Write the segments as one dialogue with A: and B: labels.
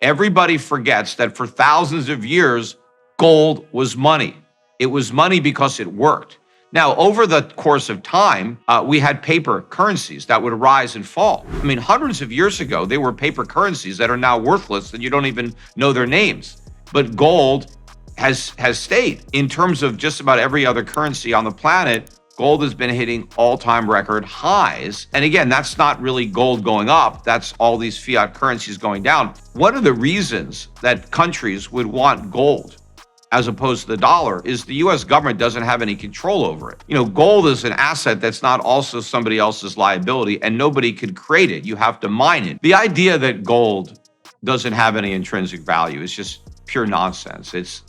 A: Everybody forgets that for thousands of years, gold was money. It was money because it worked. Now, over the course of time, we had paper currencies that would rise and fall. I mean, hundreds of years ago, they were paper currencies that are now worthless and you don't even know their names. But gold has stayed. In terms of just about every other currency on the planet, gold has been hitting all-time record highs. And again, that's not really gold going up. That's all these fiat currencies going down. One of the reasons that countries would want gold as opposed to the dollar is the US government doesn't have any control over it. You know, gold is an asset that's not also somebody else's liability, and nobody could create it. You have to mine it. The idea that gold doesn't have any intrinsic value is just pure nonsense. It's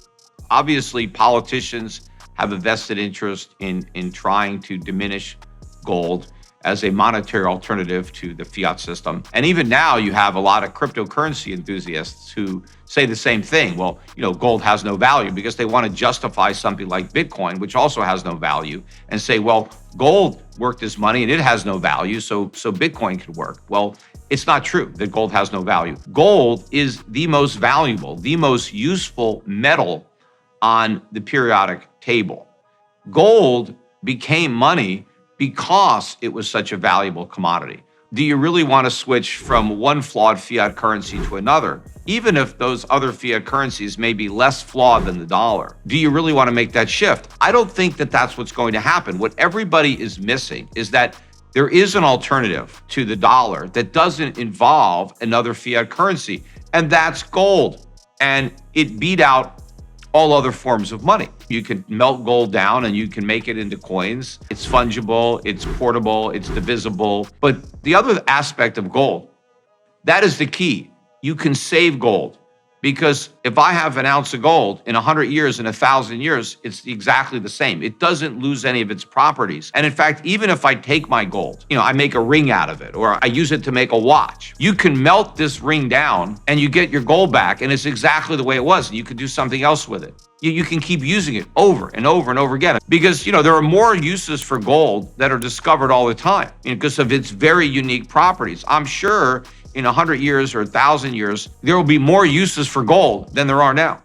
A: obviously politicians have a vested interest in trying to diminish gold as a monetary alternative to the fiat system. And even now you have a lot of cryptocurrency enthusiasts who say the same thing. Well, you know, gold has no value because they want to justify something like Bitcoin, which also has no value, and say, well, gold worked as money and it has no value, so Bitcoin could work. Well, it's not true that gold has no value. Gold is the most valuable, the most useful metal on the periodic table. Gold became money because it was such a valuable commodity. Do you really want to switch from one flawed fiat currency to another, even if those other fiat currencies may be less flawed than the dollar? Do you really want to make that shift? I don't think that that's what's going to happen. What everybody is missing is that there is an alternative to the dollar that doesn't involve another fiat currency, and that's gold. And it beat out all other forms of money. You can melt gold down and you can make it into coins. It's fungible, it's portable, it's divisible. But the other aspect of gold, that is the key. You can save gold, because if I have an ounce of gold in 100 years, in 1,000 years, it's exactly the same. It doesn't lose any of its properties. And in fact, even if I take my gold, you know, I make a ring out of it, or I use it to make a watch, you can melt this ring down and you get your gold back, and it's exactly the way it was. And you could do something else with it. You can keep using it over and over and over again, because, you know, there are more uses for gold that are discovered all the time, you know, because of its very unique properties. I'm sure in 100 years or 1,000 years, there will be more uses for gold than there are now.